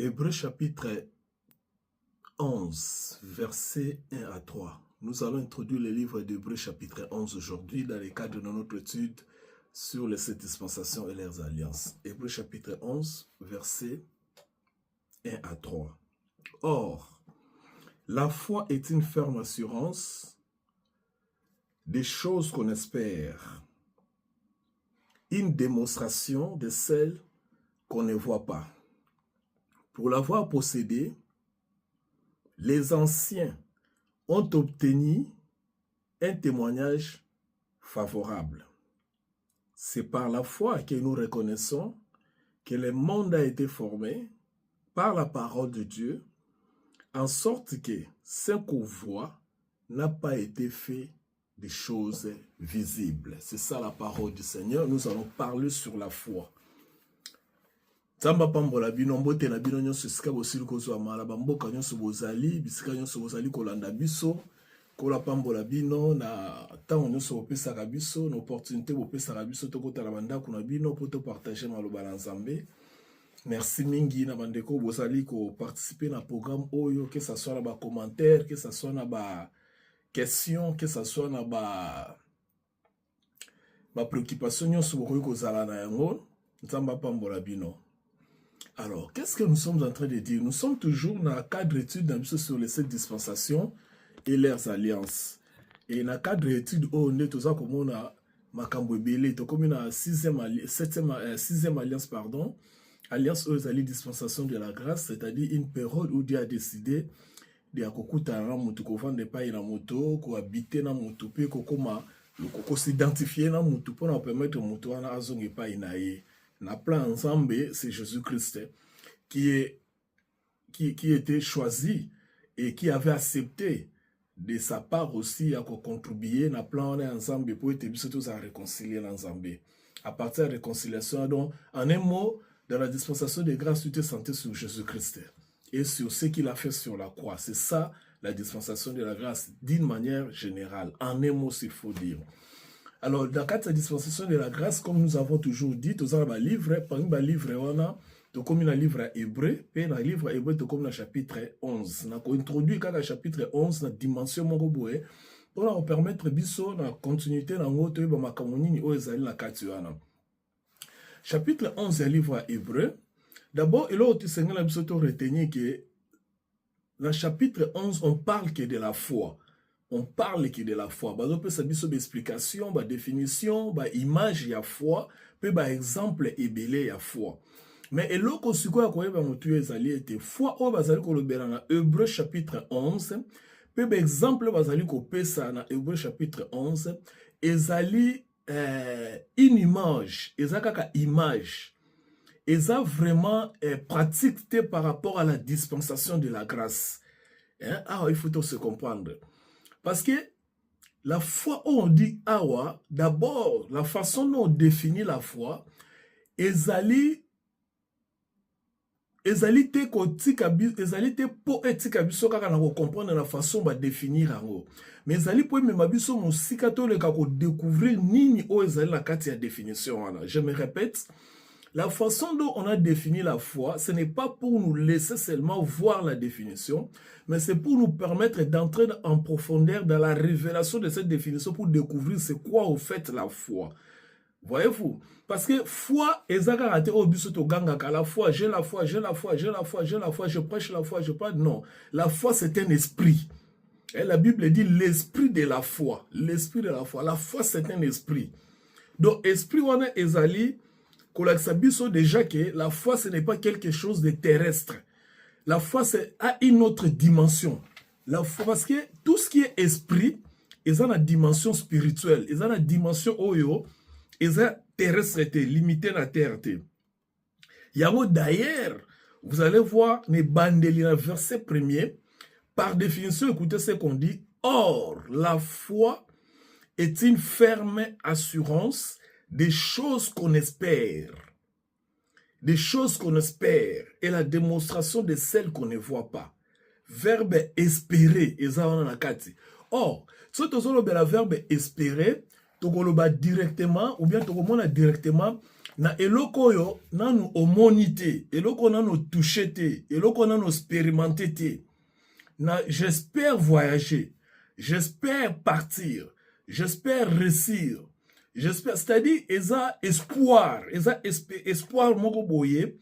Hébreux chapitre 11, versets 1 à 3. Nous allons introduire le livre d'Hébreux chapitre 11 aujourd'hui dans le cadre de notre étude sur les sept dispensations et leurs alliances. Hébreux chapitre 11, versets 1 à 3. Or, la foi est une ferme assurance des choses qu'on espère, une démonstration de celles qu'on ne voit pas. Pour l'avoir possédée, les anciens ont obtenu un témoignage favorable. C'est par la foi que nous reconnaissons que le monde a été formé par la parole de Dieu, en sorte que ce qu'on voit n'a pas été fait des choses visibles. C'est ça la parole du Seigneur. Nous allons parler sur la foi. Zamba pambola bino mbote na bino nyonso sika bosili kozwa mala bamboka nyonso bozali bisika nyonso bozali kolanda biso kola pambola bino na tango nyonso bopesaka biso na opportunité bopesaka biso tokotala bandako na bino po topartage maloba na Nzambe. Merci mingi na bandeko bozali ko participer na programme oyo, que ça soit na ba commentaire, que ça soit na ba question, que ça soit na ba préoccupation nyonso bokoki kozala na yango. Nzamba pambola bino. Alors, qu'est-ce que nous sommes en train de dire? Nous sommes toujours dans le cadre d'études sur les sept dispensations et leurs alliances. Et dans le cadre d'études, on est tous comme on a Makambo Belé, comme on a sixième alliance, pardon, alliance aux alliés dispensation de la grâce, c'est-à-dire une période où Dieu a décidé de kokuta na mutu ko vendre pas na moto, ko habiter na moto, pe ko koma ko s'identifier na moto pour permettre moto na azonge pa inaye. Na plan ensemble, c'est Jésus-Christ qui était choisi et qui avait accepté de sa part aussi à contribuer na plan ensemble pour être tous à réconcilier ensemble. À partir de la réconciliation, donc, en un mot, dans la dispensation de grâce, tu es centré sur Jésus-Christ et sur ce qu'il a fait sur la croix. C'est ça la dispensation de la grâce d'une manière générale. En un mot, s'il faut dire. Alors, dans la dispensation de la grâce, comme nous avons toujours dit, nous avons un livre, parmi les livres, on a comme un livre hébreu, et dans le livre hébreu, comme le chapitre 11. Nous avons introduit le chapitre 11 dans la dimension de pour nous permettre de la continuité dans le chapitre 11 du livre hébreu. D'abord, il faut retenir que dans le chapitre 11, on parle que de la foi. On parle que de la foi. On peut savoir des explications, des définitions, des images de la foi, puis des exemples et belé de la foi. Mais et là, qu'on suit quoi était foi au basali ko lobera Hébreux chapitre 11, puis des exemples basali ko pesa na Hébreux chapitre 11, ezali une image, ezaka image. Eza vraiment pratique par rapport à la dispensation de la grâce. Hein? Ah, il faut tout se comprendre. Parce que la foi, on dit awa, d'abord, la façon dont on définit la foi, ezali te po etika biso kaka na comprendre la façon ba définir ango. Mais ezali po mema biso musika to le kako découvrir nini o ezali la kati ya définition wana. Je me répète, la façon dont on a défini la foi, ce n'est pas pour nous laisser seulement voir la définition, mais c'est pour nous permettre d'entrer en profondeur dans la révélation de cette définition pour découvrir c'est quoi au fait la foi. Voyez-vous? Parce que foi, la foi, j'ai la foi, j'ai la foi, j'ai la foi, j'ai la foi, je prêche la foi, je parle. Non, la foi c'est un esprit. Et la Bible dit l'esprit de la foi. L'esprit de la foi. La foi c'est un esprit. Donc, esprit, on a ezali. Déjà que la foi ce n'est pas quelque chose de terrestre. La foi c'est à une autre dimension. La foi, parce que tout ce qui est esprit est dans la dimension spirituelle, est dans la dimension oyo, est terrestre, limité à la terre. D'ailleurs, vous allez voir les bandeli dans le verset premier, par définition, écoutez ce qu'on dit. Or, la foi est une ferme assurance des choses qu'on espère. Des choses qu'on espère. Et la démonstration de celles qu'on ne voit pas. Verbe espérer. Or, si tu as le verbe espérer, tu as directement, ou bien tu as directement na eloko oyo nanu omoni te, eloko nanu touché te, eloko nanu expérimenté te. Na j'espère voyager, j'espère partir, j'espère réussir. J'espère, c'est-à-dire eza espoir, eza espoir moko boye,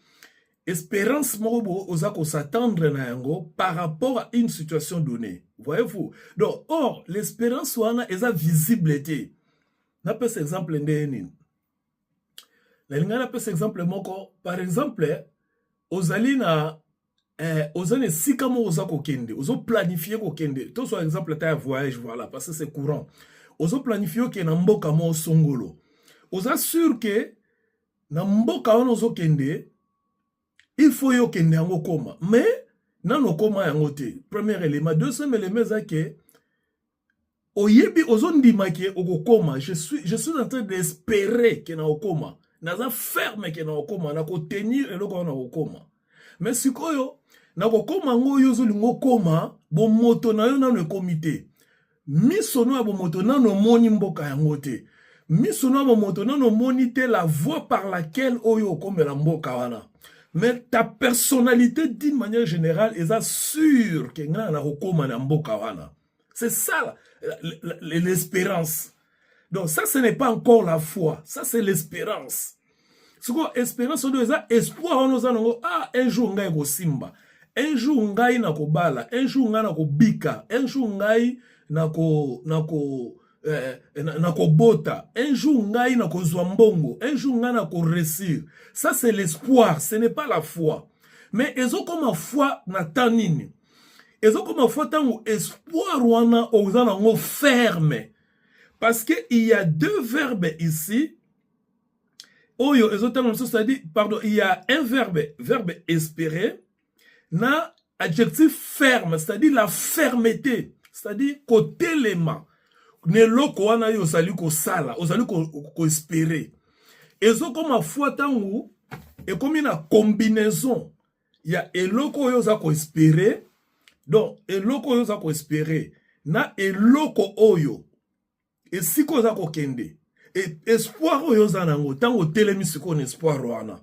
espérance moko boye oza ko s'attendre na yango par rapport à une situation donnée. Voyez-vous? Donc or l'espérance wana eza visibilité. Na pesa exemple ndeni. La lingana pesa exemple moko, par exemple, ozali na ozali sika mo oza ko kende, ozo planifier ko kende. To soit exemple ta voyage voilà parce que c'est courant. Ozo planifier ke na mboka mo songolo. Oza sûr que na mboka wana ozo kende, il faut yo kende yango koma. Mais nano koma yango te. Premier élément, deuxième élément c'est que oyebi ozo ndimake okokoma. Je suis en train d'espérer que na okoma. Naza ferme que na okoma, na ko tenir eloko na okoma. Mais sikoyo na kokoma ngo yo zo lingo koma, bo moto na yo nano komite. Misono ya bo moto nano moni mboka yango te. Misono ya bo moto nano moni te la voie par laquelle oyo okomela mboka wana. Mais ta personnalité d'une manière générale est sûre que nga na kokoma na mboka wana. C'est ça l'espérance. Donc ça ce n'est pas encore la foi, ça c'est l'espérance. C'est quoi espérance on doit espoir on nous anongo ah un jour ngai ko simba. Un jour ngai na ko bala, un jour ngai na ko bika, un jour ngai na ko bota, un jour ngai na ko zwambongo, un jour ngai na ko réussir. Ça c'est l'espoir, ce n'est pas la foi. Mais ezo comme foi na tanini. Ezo comme foi tango espoir wana ozana ngo ferme. Parce que il y a deux verbes ici. Oyo ezo tango c'est-à-dire pardon, il y a un verbe espérer na adjectif ferme, c'est-à-dire la fermeté, c'est-à-dire côté l'élément. Ne loko wana yo sali ko sala, ozali ko espérer. Ezo comme foi tango et comme une combinaison. Il y a eloko yo za ko espérer. Donc eloko yo za ko espérer na eloko oyo. Et si ko za ko kende. Et espoir oyo za nango tango telemi siko na espoir wana.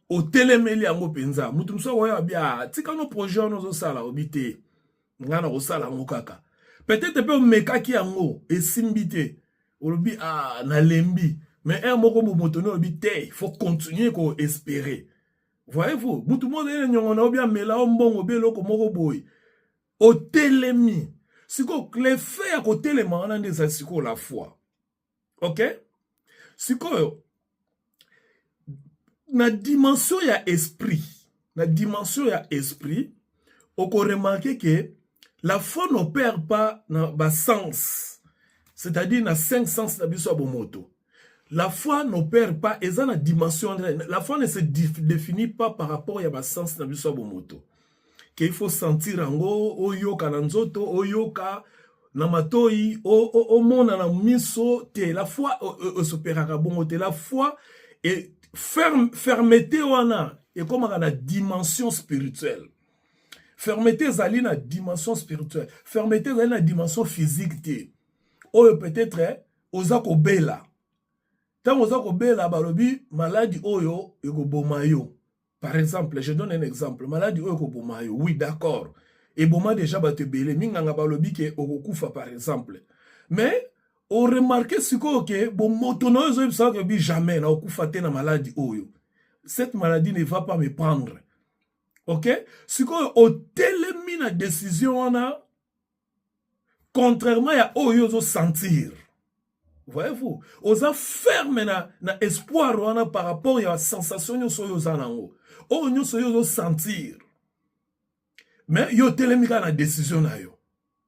O telemeli yango penza. Mutu mso oyo bia tika no projet no zo sala obite. Ngana ko sala ngo kaka. Peut-être pe mekaki yango esimbite. Olobi ah na lembi. Mais un moko moto no obite, faut continuer ko espérer. Voyez-vous, mutu mo de nyongo na obia mela ombongo beloko moko boy. O telemi. Siko les faits à côté les manants des siko la foi. OK? Siko na dimension ya esprit. Na dimension ya esprit, on peut remarquer que la foi n'opère pas dans le sens. C'est-à-dire dans 5 sens na biso abomoto. La foi n'opère pas et ça na dimension la foi ne se définit pas par rapport à sens na biso abomoto. Qu'il faut sentir ango oyoka na nzoto oyoka na matoi o mona na miso te la foi s'opérera bongo te la foi est fermeté wana et comme na dimension spirituelle. Fermeté zali na dimension spirituelle, fermeté zali na dimension physique te. Oyo peut-être oza ko bela. Tant oza ko bela balobi maladie oyo ekoboma yo. Par exemple, je donne un exemple. Maladie oyo ekoboma yo. Oui, d'accord. Et boma déjà ba te belé minganga balobi ke okokufa par exemple. Mais on remarque siko que bon motono zo bisa ke bi jamais na okufa te na maladie oyo. Cette maladie ne va pas me prendre. OK? Siko o telemi na décision wana contrairement à oyo zo sentir. Voyez-vous, oza ferme na espoir wana par rapport à la sensation yo so yo zanango. O nyo so yo sentir. Mais yo telemika na décision na yo.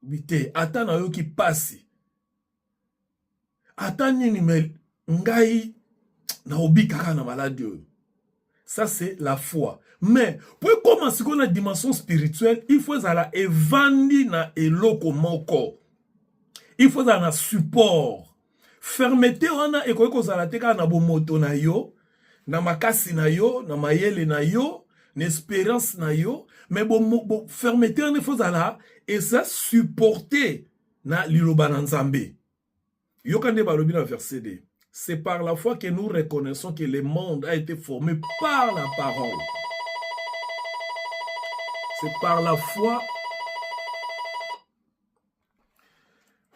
Bité, ata na yo ki passe. Ata nini me ngai na obi kaka na maladie yo. Ça c'est la foi. Mais pour commencer qu'on a dimension spirituelle, il faut zala evandi na eloko moko. Il faut zala support. Fermeté wana ekoyeko zala teka na bomoto na yo, na makasi na yo, na mayele na yo, na espérance na yo, mais bon fermeté wana faut zala et ça supporter na liloba na nzambe. Yo kande balobi na verset 2. C'est par la foi que nous reconnaissons que le monde a été formé par la parole. C'est par la foi.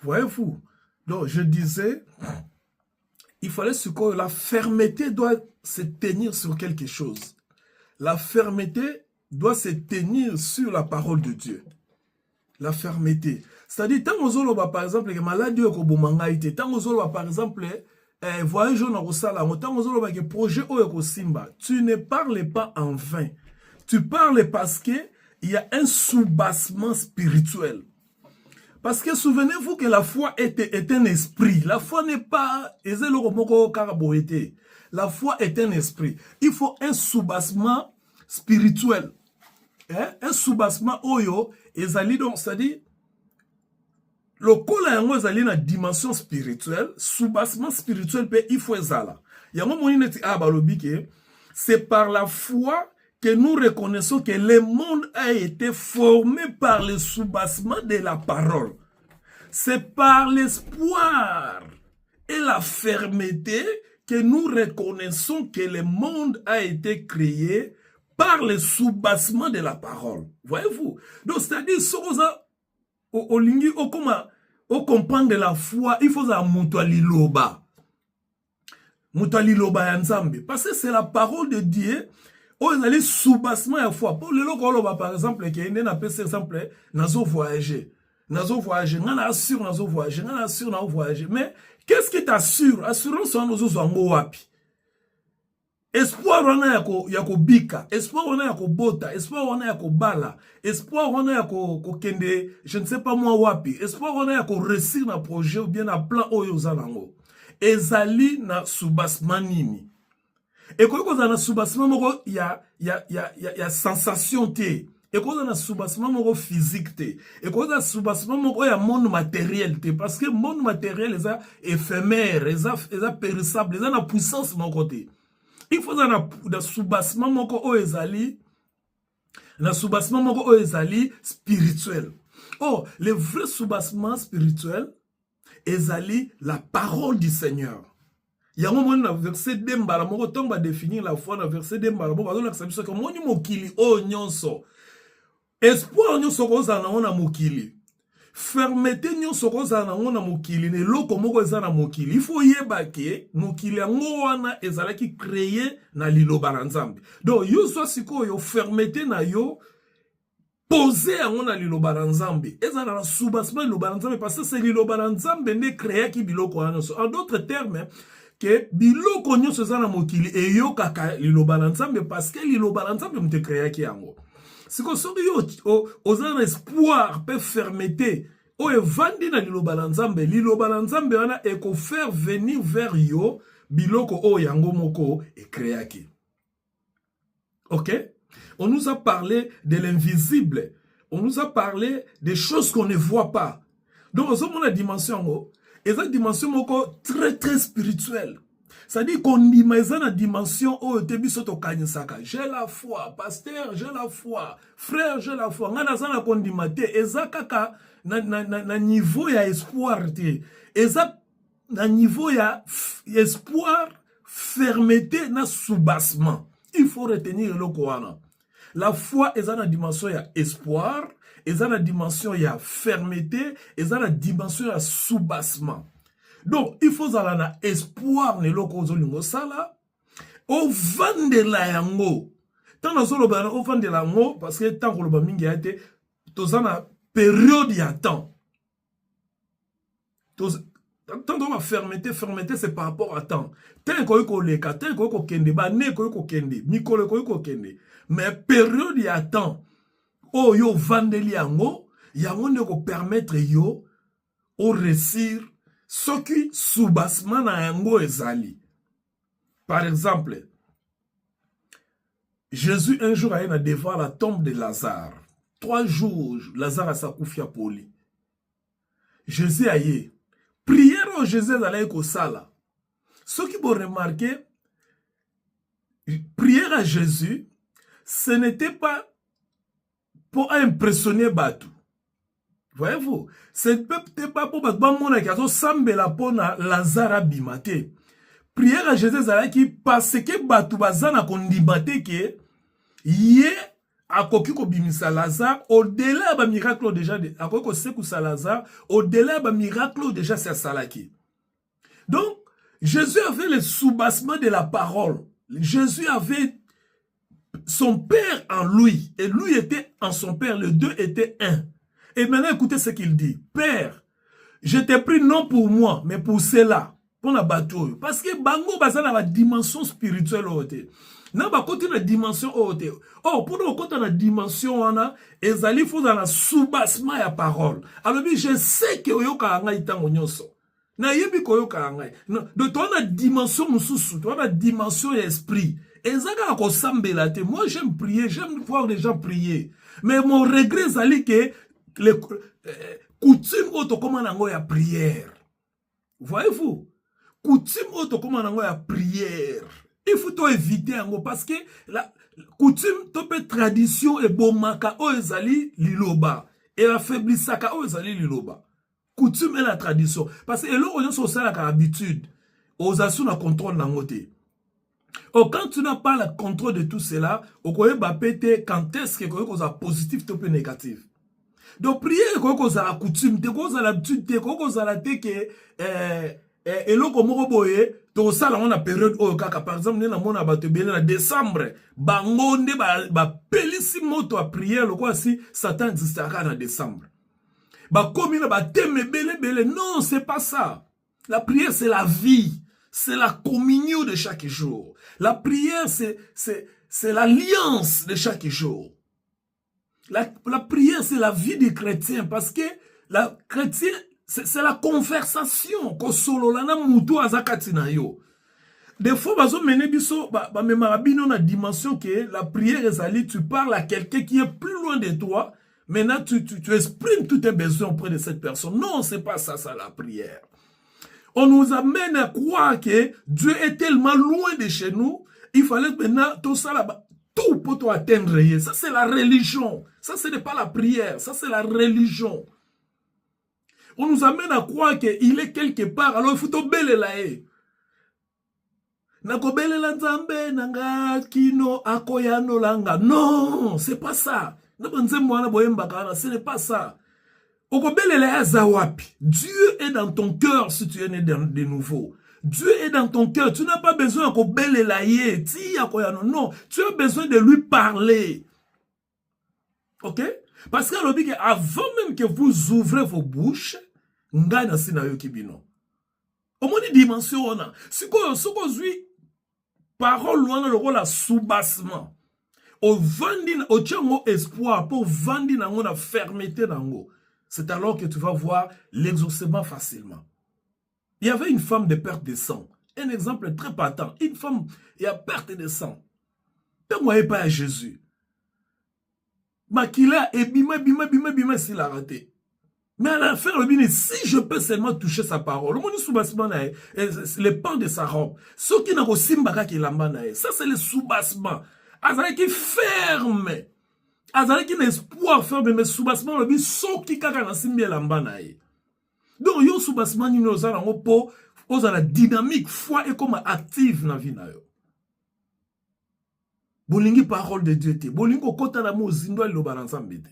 Voyez-vous? Donc, je disais, il fallait ce que la fermeté doit se tenir sur quelque chose. La fermeté doit se tenir sur la parole de Dieu. La fermeté. C'est-à-dire, tant aux par exemple, que maladie ko bomanga ite, tant aux par exemple, voyage on a sala, tant aux que projet o simba, tu ne parles pas en vain. Tu parles parce que il y a un soubassement spirituel. Parce que souvenez-vous que la foi est un esprit. La foi n'est pas... La foi est un esprit. Il faut un soubassement spirituel. Un soubassement oyo, c'est-à-dire, le col a une dimension spirituelle, soubassement spirituel, il faut ça. C'est par la foi que nous reconnaissons que le monde a été formé par le soubassement de la parole. C'est par l'espoir et la fermeté que nous reconnaissons que le monde a été créé par le soubassement de la parole. Voyez-vous? Donc, c'est-à-dire, au comprendre la foi, il faut ça mutualiloba. Mutualiloba yanzambe. Parce que c'est la parole de Dieu. Oh, ils allaient soubassement à la foi. Pour le local, par exemple, qui est un exemple, nazo voyager. Nazo voyager. Nana assure nazo voyager. Nana assure nazo voyager. Mais qu'est-ce qui t'assure? Assurance en nazo zango wapi. Espoir wana yako bika. Espoir wana yako bota. Espoir wana yako bala. Espoir wana yako kende, je ne sais pas moi wapi. Espoir wana yako réussir na projet ou bien na plan oyo zanango. Ezali na soubassement nini. Et quand on a un soubassement, il y a sensation té. Et quand on a un soubassement physique té. Et quand on a un soubassement, il y a monde matériel té. Parce que monde matériel, est éphémère, est périssable, est une puissance mon côté. Il faut un soubassement spirituel. Oh, le vrai soubassement spirituel est la parole du Seigneur. Il y a un moment dans le verset d'Embala, on va définir la foi dans le verset d'Embala. On va dire que mon mokili o nyonso. Espoir nyonso koza na ona mokili. Fermeté nyonso koza na ona mokili ne loko moko eza na mokili. Il faut yeba ke mokili yango wana ezalaki créé na liloba na Nzambe. Donc yo so sikoyo fermeté na yo poser yango na liloba na Nzambe. Ezala na soubassement liloba na Nzambe parce que c'est liloba na Nzambe ne créé ki biloko wana so. En d'autres termes, que biloko nyonso eza na mokili eyokaka liloba na Nzambe parce que liloba na Nzambe mte créaki yango. Siko soki yo oza na espoir pe fermeté o evandi na liloba na Nzambe wana eko faire venir vers yo biloko o yango moko e créaki. OK? On nous a parlé de l'invisible. On nous a parlé des choses qu'on ne voit pas. Donc on a la dimension et cette dimension très très spirituelle. C'est-à-dire qu'on imagine la dimension où j'ai la foi, pasteur, j'ai la foi, frère, j'ai la foi. Ngana kondimate ezakaka na niveau ya espoir te. Eza na niveau ya espoir, fermeté na soubassement. Il faut retenir le Coran. La foi est dans la dimension ya espoir, est dans la dimension ya fermeté, est dans la dimension ya soubassement. Donc, il faut avoir un espoir ne loko zolingo sala au vandela yango. Tant na zolo ba au vandela yango parce que tant ko lo ba mingi ate tozana période ya temps. Tant on va fermeté c'est par rapport à temps. Tant ko leka, tant ko kende ba ne ko kende, mikolo ko kende. Mais période ya temps oh yo vandeli yango, yango ne ko permettre yo au réussir ce qui soubassement na yango ezali. Par exemple, Jésus un jour a devant la tombe de Lazare. 3 jours, Lazare a sakufia poli. Jésus a yé. Prière au Jésus d'aller au sala. Ce qui vous remarquer, prière à Jésus, ce n'était pas pour impressionner Batou. Voyez-vous, ce n'était pas pour Batou sambela pona Lazare abimate. prière à Jésus ezalaki parce que bato bazana kondima te ke ye akoki kobimisa Lazare au-delà ba miracle déjà akoki kosekusa Lazare au-delà ba miracle déjà c'est salaki. Donc Jésus avait le soubassement de la parole. Jésus avait son Père en lui et lui était en son Père, les deux étaient un. Et maintenant écoutez ce qu'il dit. Père, je t'ai pris non pour moi mais pour cela, pour la bateau. Parce que bango baza na la dimension spirituelle ote. Na ba côté la dimension ote. Oh, pour nous côté la dimension wana, ezali faut dans la soubassement ya parole. Alors je sais que oyoka nga itango nyonso. Na yebi koyoka ngai. De toi la dimension mususu, toi la dimension esprit. Ezaka ko sambela te. Moi j'aime prier, j'aime voir les gens prier. Mais mon regret zali que les coutume auto comme nango ya prière. Voyez-vous? Coutume auto comme nango ya prière. Il faut to éviter yango parce que la coutume to pe tradition e bomaka o ezali liloba et affaiblissaka o ezali liloba. Coutume et la tradition. Parce que là, on a ça la habitude. Aux assuns na contrôle dans côté. Oh, quand tu n'as pas le contrôle de tout cela, on peut péter quand est-ce que tu as positif ou négatif. Donc, prier, tu as la coutume, tu as l'habitude, tu as la tête que, et là, comme on voit, tu as la période, par exemple, nous avons décembre, bangonde, pelissimo, tu as prié, le quoi si Satan existera en décembre. Non, c'est pas ça. La prière, c'est la vie. C'est la communion de chaque jour. La prière, c'est l'alliance de chaque jour. La prière, c'est la vie des chrétiens. Parce que la chrétien, c'est la conversation. Des fois, on a dimension que la prière, tu parles à quelqu'un qui est plus loin de toi. Maintenant, tu exprimes tous tes besoins auprès de cette personne. Non, c'est pas ça, la prière. On nous amène à croire que Dieu est tellement loin de chez nous, il fallait maintenant tout ça là-bas, tout pour toi atteindre. Ça, c'est la religion. Ça, ce n'est pas la prière. Ça, c'est la religion. On nous amène à croire qu'il est quelque part. Alors, il faut te belle là. Non, c'est pas ça. Ce n'est pas ça. Dieu est dans ton cœur si tu es né de nouveau. Dieu est dans ton cœur. Tu n'as pas besoin de non, tu as besoin de lui parler. Ok? Parce qu'avant même que vous ouvrez vos bouches, ngana sinayo kibino. Au moins une dimension on a. Si vous parole loin le rôle à soubassement. Au vandi au tchango espoir pour vandi nango na fermeté nango. C'est alors que tu vas voir l'exaucement facilement. Il y avait une femme de perte de sang. Un exemple très patent. Une femme, il y a perte de sang. Ne voyez pas à Jésus. Makila et bima, s'il a raté. Mais à la fin, si je peux seulement toucher sa parole, le pan de sa robe, ce qui n'a pas qui ça c'est le soubassement. Azali qui ferme. Azali qui l'espoir ferme, mais soubassement, le so qui kaka na simbi lamba na ye. Donc, yo soubassement, ni nous allons pour la dynamique, foi et comme active na vie na yo. Bolingi parole de Dieu te. Bolingi kota la mo zindo lo balansambe te.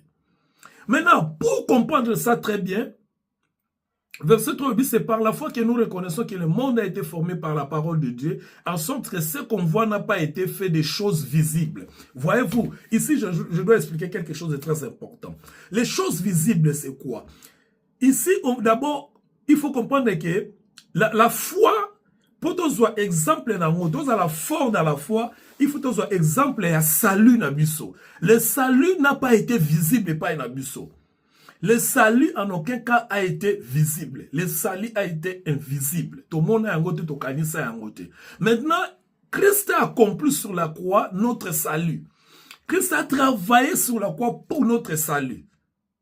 Maintenant, pour comprendre ça très bien, verset 3, c'est par la foi que nous reconnaissons que le monde a été formé par la parole de Dieu, en sorte que ce qu'on voit n'a pas été fait des choses visibles. Voyez-vous, ici, je dois expliquer quelque chose de très important. Les choses visibles, c'est quoi? Ici, d'abord, il faut comprendre que la foi, pour que soit exemple dans la foi dans la foi, il faut que soit exemple à salut dans biso. Le salut n'a pas été visible et pas dans biso. Le salut en aucun cas a été visible. Le salut a été invisible. Tout le monde a un côté, tout le monde a un côté. Maintenant, Christ a accompli sur la croix notre salut. Christ a travaillé sur la croix pour notre salut.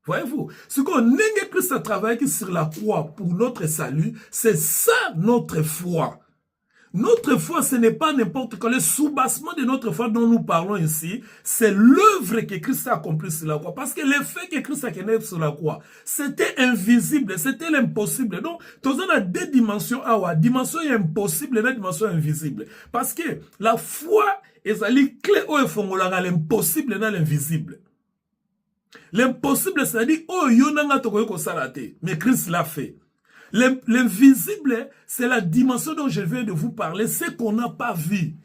Voyez-vous, ce qu'on n'est Christ a travaillé sur la croix pour notre salut, c'est ça notre foi. Notre foi, ce n'est pas n'importe quoi. Le soubassement de notre foi dont nous parlons ici, c'est l'œuvre que Christ a accomplie sur la croix. Parce que l'effet que Christ a accompli sur la croix, c'était invisible, c'était l'impossible. Donc, on a deux dimensions. Dimension impossible et la dimension invisible. Parce que la foi est la clé où est l'impossible et l'invisible. L'impossible, c'est-à-dire, mais Christ l'a fait. L'invisible, c'est la dimension dont je viens de vous parler, c'est qu'on n'a pas vu.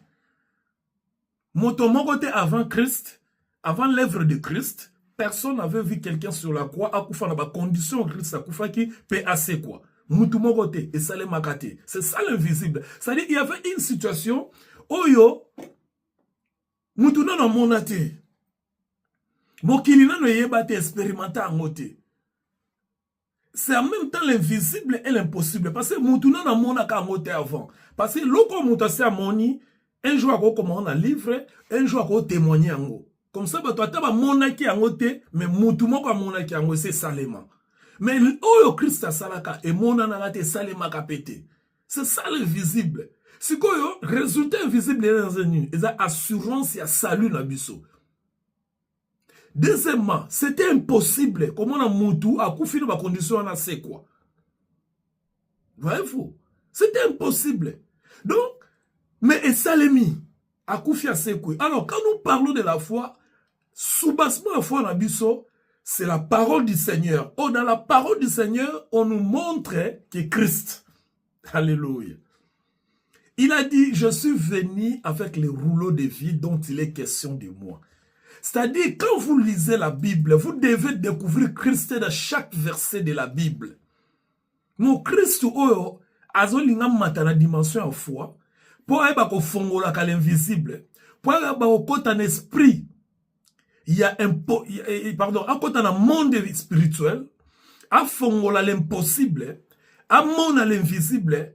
Mon côté avant Christ, avant l'œuvre de Christ, personne n'avait vu quelqu'un sur la croix, à Koufa, dans la condition Christ, à Koufa qui peut assez quoi. Côté, et ça les makate. C'est ça l'invisible. C'est-à-dire, il y avait une situation, Oyo, Moutouna dans mon athée. Mokilina no yeba te expérimenter en côté. C'est en même temps l'invisible et l'impossible. Parce que Moutouna n'a mon akamote avant. Parce que l'oko moutase à moni, un jour à comment on a livré, un jour à témoigner en haut. Comme ça, toi, tu as mon aki en haut, mais Moutouma comme mon aki en haut, c'est salement. Mais oh, Christ a salaka et mon anarate salema kapete. C'est ça l'invisible. C'est quoi, résultat invisible et assurance et salut na biso. Deuxièmement, c'était impossible. Comment on a moutou à coup fini ma condition on a c'est quoi? Voyez-vous? C'était impossible. Donc, mais et Salemi à coup fini c'est quoi? Alors, quand nous parlons de la foi, sous-bassement la foi en abisso, c'est la parole du Seigneur. Oh, dans la parole du Seigneur, on nous montre que Christ. Alléluia. Il a dit, je suis venu avec les rouleaux de vie dont il est question de moi. C'est-à-dire, quand vous lisez la Bible, vous devez découvrir Christ dans chaque verset de la Bible. Mon Christ, azolinga mata na dimension en foi, pour être fongola ka l'invisible, pour être en esprit, il y a un pardon, à côté d'un monde spirituel, à fongola l'impossible, à monde l'invisible,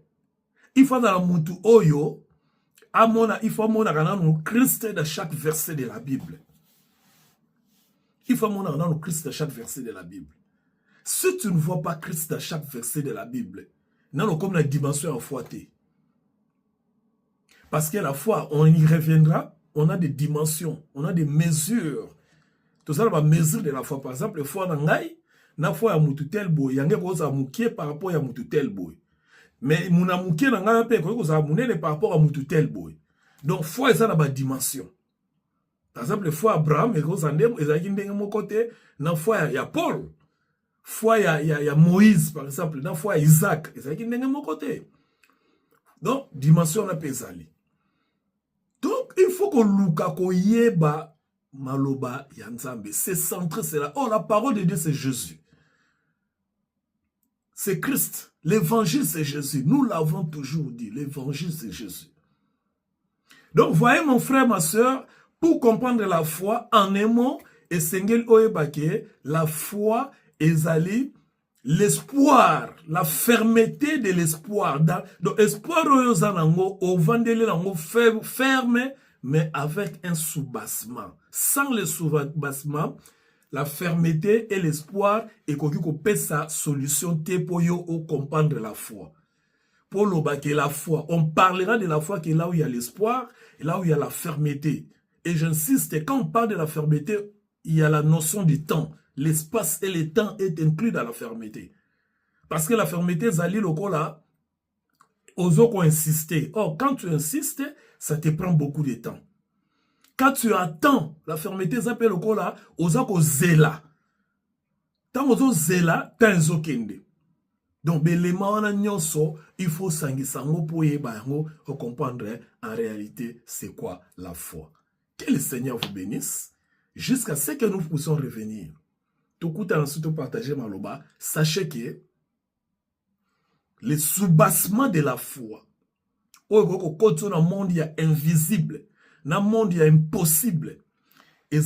il faut dans la mutu oyo, il faut mona Christ dans chaque verset de la Bible. Il faut montrer dans le Christ dans chaque verset de la Bible. Si tu ne vois pas Christ dans chaque verset de la Bible, non, comme la dimension en foi. Parce que la foi, on y reviendra, on a des dimensions, on a des mesures. Tout ça, on va mesurer de la foi. Par exemple, la foi dans l'aïe, la foi à moutou tel boy, il y a des choses à mouquer par rapport à moutou tel boy. Mais mon amouqué dans l'aïe, il y a des choses à mouquer par rapport à moutou tel boy. Donc, foi, c'est dans la dimension. Par exemple, la foi Abraham, et vous en avez mon côté, dans la foi, il y a Paul. Foi, il y a Moïse, par exemple. Dans la foi, Isaac, et ça qui est mon côté. Donc, dimension la pesali. Donc, il faut que Luka ko yeba maloba yanzambe. C'est centré, c'est là. Oh, la parole de Dieu, c'est Jésus. C'est Christ. L'évangile, c'est Jésus. Nous l'avons toujours dit. L'évangile, c'est Jésus. Donc, voyez, mon frère, ma soeur, pour comprendre la foi, en un mot, et Sengel Oebake, la foi est allée, l'espoir, la fermeté de l'espoir. Donc, l'espoir au vendele ferme, mais avec un soubassement. Sans le soubassement, la fermeté et l'espoir, et qu'on peut sa solution pour comprendre la foi. Pour l'obake, la foi, on parlera de la foi qui est là où il y a l'espoir, et là où il y a la fermeté. Et j'insiste, quand on parle de la fermeté, il y a la notion du temps. L'espace et le temps est inclus dans la fermeté. Parce que la fermeté, Zali Lokola, aux autres ont insisté. Or, quand tu insistes, ça te prend beaucoup de temps. Quand tu attends, la fermeté, ça s'appelle Lokola, aux autres zéla. Tant aux autres zéla, t'as un zokende. Donc, il faut s'enguissango pour comprendre en réalité c'est quoi la foi. Que le Seigneur vous bénisse jusqu'à ce que nous puissions revenir. Tout coup, ensuite partager Maloba. Sachez que le soubassement de la foi, dans le monde il y a invisible, dans le monde il y a impossible, et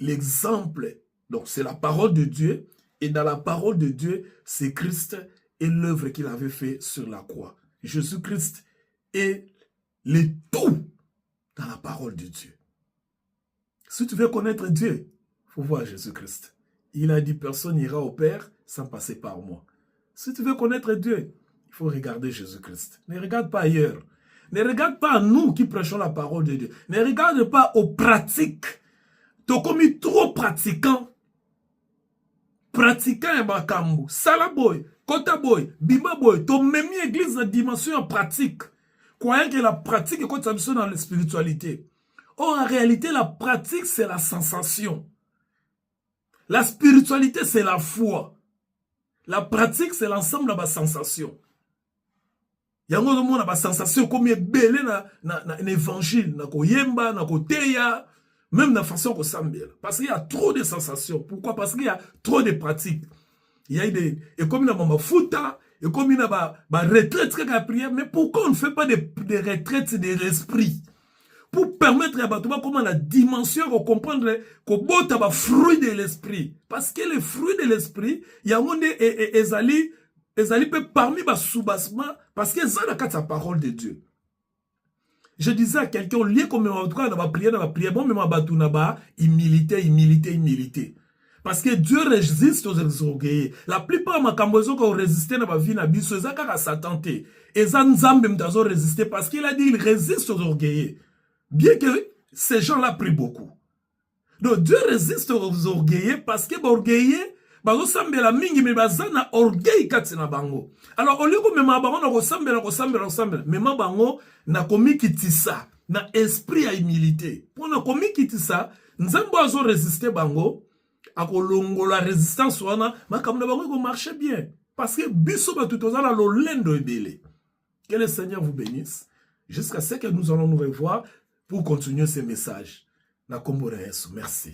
l'exemple, donc c'est la parole de Dieu, et dans la parole de Dieu, c'est Christ et l'œuvre qu'il avait fait sur la croix. Jésus-Christ est le tout dans la parole de Dieu. Si tu veux connaître Dieu, il faut voir Jésus-Christ. Il a dit, personne n'ira au Père sans passer par moi. Si tu veux connaître Dieu, il faut regarder Jésus-Christ. Ne regarde pas ailleurs. Ne regarde pas à nous qui prêchons la parole de Dieu. Ne regarde pas aux pratiques. Tu comme trop pratiquant. Pratiquant et makambu. Salaboy, kotaboy, bimaboy. Tu même église en dimension en pratique. Croyant que la pratique est comme ça dans la spiritualité. Or, en réalité, la pratique, c'est la sensation. La spiritualité, c'est la foi. La pratique, c'est l'ensemble de la sensation. Il y a une sensation comme belé dans l'évangile, dans koyemba, dans koteya, même dans la façon qu'on s'embelle. Parce qu'il y a trop de sensations. Pourquoi? Parce qu'il y a trop de pratiques. Il y a des, et comme il y a ma fouta, et comme il y a ma retraite la prière, mais pourquoi on ne fait pas des retraites de l'esprit? Pour permettre à Batouba comment la dimension de comprendre que bon tabac fruit de l'esprit. Parce que les fruits de l'esprit, il y a un ezali peut parmi les sous-bassements, parce que ça n'a sa parole de Dieu. Je disais à quelqu'un, lié comme en tout cas dans ma prière, bon, mais ma batou naba, humilité. Parce que Dieu résiste aux orgueillés. La plupart de ma cambozo qui ont résisté dans ma vie, c'est ça qu'à Satan. Et ça nous a même résisté parce qu'il a dit il résiste aux orgueillés. Bien que ces gens-là prient beaucoup. Donc Dieu résiste aux orgueillés parce que les orgueillés, la mingi mais bazana orgueil katina bango. Alors au lieu que même bango na ressemble, même bango na komi kitisa, na esprit à humilité. Pour na komi kitisa, nzambo azo résister bango, akolongo la résistance wana, makamna bango ko marche bien parce que biso ba tutozala lo lendo ebele. Que le Seigneur vous bénisse jusqu'à ce que nous allons nous revoir pour continuer ces messages. Na kombo na Yesu. Merci.